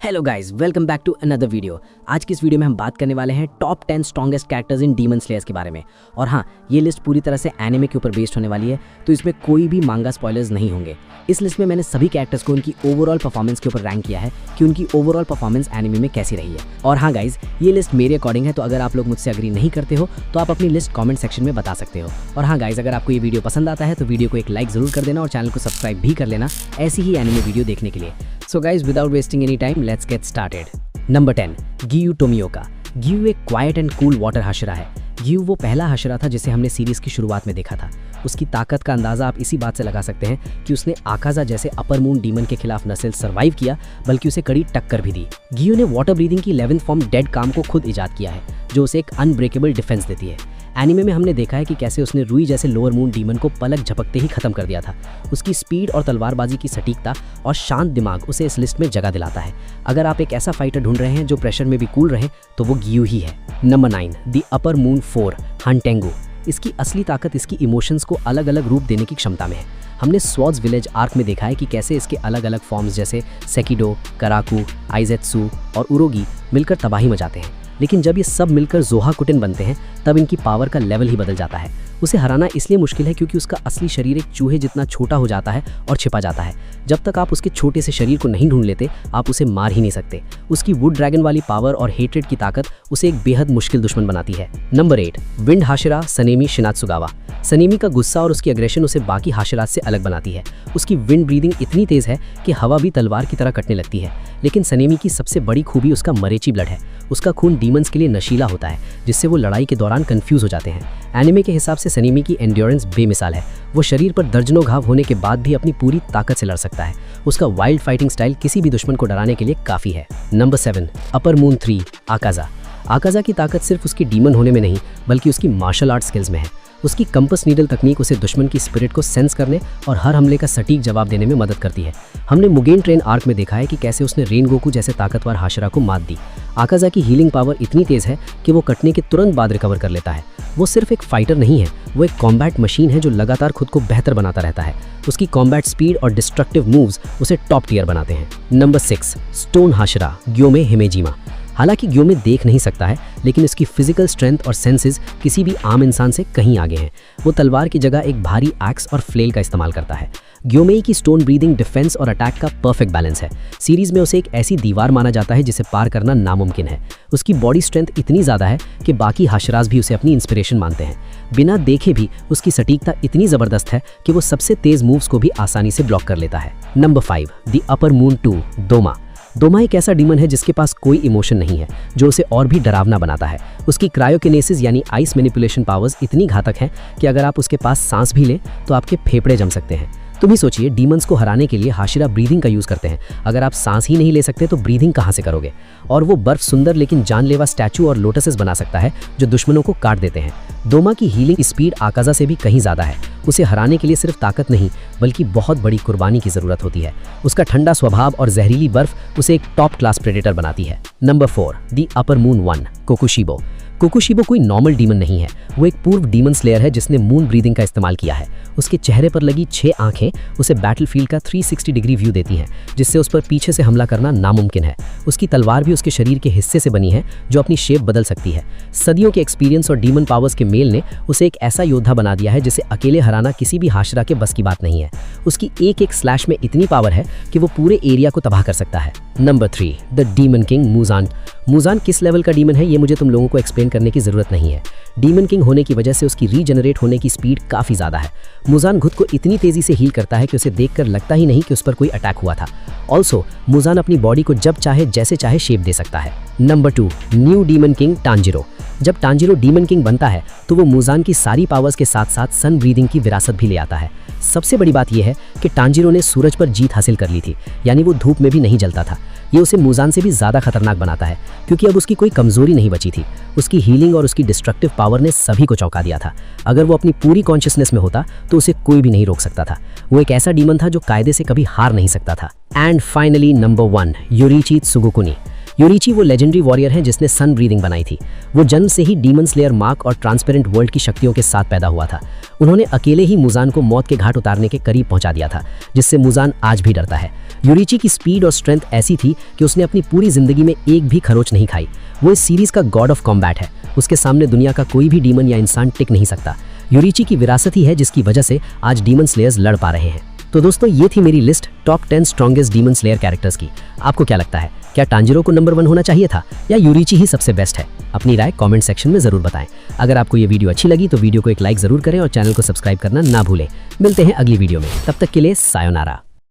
Hello guys, welcome back to another video. आज की इस वीडियो में हम बात करने वाले हैं top 10 strongest characters in demon slayers के बारे में। और हाँ, ये लिस्ट पूरी तरह से एनिमे के ऊपर बेस्ड होने वाली है, तो इसमें कोई भी मांगा स्पॉयलर्स नहीं होंगे। इस लिस्ट में मैंने सभी कैरेक्टर्स को उनकी ओवरऑल परफॉर्मेंस के ऊपर रैंक किया है कि उनकी ओवरऑल परफॉर्मेंस एनिमे में कैसी रही है। और हाँ गाइज, ये लिस्ट मेरे अकॉर्डिंग है, तो अगर आप लोग मुझसे एग्री नहीं करते हो तो आप अपनी लिस्ट कॉमेंट सेक्शन में बता सकते हो। और हाँ गाइज, अगर आपको ये वीडियो पसंद आता है तो वीडियो को एक लाइक जरूर कर देना और चैनल को सब्सक्राइब भी कर लेना ऐसी ही एनिमे वीडियो देखने के लिए। So guys, without wasting any time, let's get started. Number 10, Giyu Tomioka. Giyu एक quiet and cool water Hashira है। गियू वो पहला हशरा था जिसे हमने सीरीज की शुरुआत में देखा था। उसकी ताकत का अंदाजा आप इसी बात से लगा सकते हैं कि उसने आकाजा जैसे अपर मून डीमन के खिलाफ न सिर्फ सर्वाइव किया बल्कि उसे कड़ी टक्कर भी दी। गियू ने वाटर ब्रीदिंग की 11th फॉर्म डेड काम को खुद इजाद किया है, जो उसे एक अनब्रेकेबल डिफेंस देती है। एनिमे में हमने देखा है कि कैसे उसने रुई जैसे लोअर मून डीमन को पलक झपकते ही खत्म कर दिया था। उसकी स्पीड और तलवारबाजी की सटीकता और शांत दिमाग उसे इस लिस्ट में जगह दिलाता है। अगर आप एक ऐसा फाइटर ढूंढ रहे हैं जो प्रेशर में भी कूल रहे, तो वो गियू ही है। Number 9, the upper moon 4, हंटेंगू। इसकी असली ताकत इसकी इमोशंस को अलग अलग रूप देने की क्षमता में है। हमने स्वॉर्ड्स विलेज आर्क में देखा है कि कैसे इसके अलग अलग फॉर्म्स जैसे सेकिडो, कराकू, आइजेत्सु और उरोगी मिलकर तबाही मचाते हैं। लेकिन जब ये सब मिलकर जोहाकुटेन बनते हैं, तब इनकी पावर का लेवल ही बदल जाता है। उसे हराना इसलिए मुश्किल है क्योंकि उसका असली शरीर एक चूहे जितना छोटा हो जाता है और छिपा जाता है। जब तक आप उसके छोटे से शरीर को नहीं ढूंढ लेते, आप उसे मार ही नहीं सकते। उसकी वुड ड्रैगन वाली पावर और हेट्रेड की ताकत उसे एक बेहद मुश्किल दुश्मन बनाती है। Number 8, wind Hashira Sanemi Shinazugawa. Sanemi का गुस्सा और उसकी अग्रेशन उसे बाकी हाशिरात से अलग बनाती है। उसकी विंड ब्रीदिंग इतनी तेज है कि हवा भी तलवार की तरह कटने लगती है। लेकिन सनेमी की सबसे बड़ी खूबी उसका मरेची ब्लड है। उसका खून डीमंस के लिए नशीला होता है, जिससे वो लड़ाई के दौरान कंफ्यूज हो जाते हैं। एनिमे के हिसाब से सनेमी की एंड्योरेंस बेमिसाल है। वो शरीर पर दर्जनों घाव होने के बाद भी अपनी पूरी ताकत से लड़ सकता है। उसका वाइल्ड फाइटिंग स्टाइल किसी भी दुश्मन को डराने के लिए काफी है। Number 7, upper moon 3, Akaza. Akaza की ताकत सिर्फ उसकी डीमन होने में नहीं बल्कि उसकी मार्शल आर्ट स्किल्स में है। उसकी कंपस नीडल तकनीक उसे दुश्मन की स्पिरिट को सेंस करने और हर हमले का सटीक जवाब देने में मदद करती है। हमने मुगेन ट्रेन आर्क में देखा है कि कैसे उसने रेन गोकू जैसे ताकतवर हाशिरा को मात दी। आकाजा की हीलिंग पावर इतनी तेज है कि वो कटने के तुरंत बाद रिकवर कर लेता है। वो सिर्फ एक फाइटर नहीं है, वो एक कॉम्बैट मशीन है जो लगातार खुद को बेहतर बनाता रहता है। उसकी कॉम्बैट स्पीड और डिस्ट्रक्टिव मूव्स उसे टॉप टियर बनाते हैं। Number 6, stone Hashira Gyomei Himejima. हालांकि ग्योमे देख नहीं सकता है, लेकिन इसकी फिजिकल स्ट्रेंथ और सेंसेस किसी भी आम इंसान से कहीं आगे हैं। वो तलवार की जगह एक भारी एक्स और फ्लेल का इस्तेमाल करता है। ग्योमेई की स्टोन ब्रीदिंग डिफेंस और अटैक का परफेक्ट बैलेंस है। सीरीज में उसे एक ऐसी दीवार माना जाता है जिसे पार करना नामुमकिन है। उसकी बॉडी स्ट्रेंथ इतनी ज़्यादा है कि बाकी हाशराज भी उसे अपनी इंस्पिरेशन मानते हैं। बिना देखे भी उसकी सटीकता इतनी ज़बरदस्त है कि वो सबसे तेज मूव्स को भी आसानी से ब्लॉक कर लेता है। Number 5, the upper moon 2, दोमा। दोमा एक ऐसा डीमन है जिसके पास कोई इमोशन नहीं है, जो उसे और भी डरावना बनाता है। उसकी क्रायोकिनेसिस यानी आइस मैनिपुलेशन पावर्स इतनी घातक हैं कि अगर आप उसके पास सांस भी लें तो आपके फेफड़े जम सकते हैं। तुम ही सोचिए, डीमंस को हराने के लिए हाशिरा ब्रीदिंग का यूज करते हैं। अगर आप सांस ही नहीं ले सकते तो ब्रीदिंग कहां से करोगे? और वो बर्फ सुंदर लेकिन जानलेवा स्टैचू और लोटसेस बना सकता है जो दुश्मनों को काट देते हैं। दोमा की हीलिंग स्पीड आकाजा से भी कहीं ज्यादा है। उसे हराने के लिए सिर्फ ताकत नहीं बल्कि बहुत बड़ी कुर्बानी की जरूरत होती है। उसका ठंडा स्वभाव और जहरीली बर्फ उसे एक टॉप क्लास प्रेडेटर बनाती है। Number 4, the upper moon 1, Kokushibo. Kokushibo कोई नॉर्मल डीमन नहीं है, वो एक पूर्व डीमन स्लेयर है जिसने मून ब्रीदिंग का इस्तेमाल किया है। उसके चेहरे पर लगी 6 आंखें उसे बैटलफील्ड का 360 डिग्री व्यू देती हैं, जिससे उस पर पीछे से हमला करना नामुमकिन है। उसकी तलवार भी उसके शरीर के हिस्से से बनी है जो अपनी शेप बदल सकती है। सदियों के एक्सपीरियंस और डीमन पावर्स के मेल ने उसे एक ऐसा योद्धा बना दिया है जिसे अकेले हराना किसी भी हाशिरा के बस की बात नहीं है। उसकी एक एक स्लैश में इतनी पावर है कि वो पूरे एरिया को तबाह कर सकता है। Number 3, the demon king Muzan. Muzan किस लेवल का डीमन है ये मुझे तुम लोगों को एक्सप्लेन करने की जरूरत नहीं है। डीमन किंग होने की वजह से उसकी रीजनरेट होने की स्पीड काफी ज्यादा है। मुजान खुद को इतनी तेजी से हील करता है कि उसे देखकर लगता ही नहीं कि उस पर कोई अटैक हुआ था। ऑल्सो मुजान अपनी बॉडी को जब चाहे जैसे चाहे शेप दे सकता है। Number 2, new demon king Tanjiro. जब टांजिरो डीमन किंग बनता है तो वो मुजान की सारी पावर्स के साथ साथ सन ब्रीदिंग की विरासत भी ले आता है। सबसे बड़ी बात यह है कि टांजिरो ने सूरज पर जीत हासिल कर ली थी, यानी वो धूप में भी नहीं जलता था। ये उसे मुजान से भी ज़्यादा खतरनाक बनाता है क्योंकि अब उसकी कोई कमजोरी नहीं बची थी। उसकी हीलिंग और उसकी डिस्ट्रक्टिव पावर ने सभी को चौंका दिया था। अगर वो अपनी पूरी कॉन्शियसनेस में होता तो उसे कोई भी नहीं रोक सकता था। वो एक ऐसा डीमन था जो कायदे से कभी हार नहीं सकता था। And finally number 1, योरीची त्सुगोकुनी। योरीची वो लेजेंडरी वॉरियर है जिसने सन ब्रीदिंग बनाई थी। वो जन्म से ही डीमन स्लेयर मार्क और ट्रांसपेरेंट वर्ल्ड की शक्तियों के साथ पैदा हुआ था। उन्होंने अकेले ही मुजान को मौत के घाट उतारने के करीब पहुंचा दिया था, जिससे मुजान आज भी डरता है। यूरिची की स्पीड और स्ट्रेंथ ऐसी थी कि उसने अपनी पूरी जिंदगी में एक भी खरोच नहीं खाई। वो इस सीरीज का गॉड ऑफ कॉम्बैट है। उसके सामने दुनिया का कोई भी डीमन या इंसान टिक नहीं सकता। यूरिची की विरासत ही है जिसकी वजह से आज डीमन स्लेयर्स लड़ पा रहे हैं। तो दोस्तों, ये थी मेरी list top 10 strongest demon slayer characters की। आपको क्या लगता है, क्या टांजिरो को नंबर 1 होना चाहिए था या यूरिची ही सबसे बेस्ट है? अपनी राय कमेंट सेक्शन में जरूर बताएं। अगर आपको ये वीडियो अच्छी लगी तो वीडियो को एक लाइक जरूर करें और चैनल को सब्सक्राइब करना ना भूलें। मिलते हैं अगली वीडियो में, तब तक के लिए सायोनारा।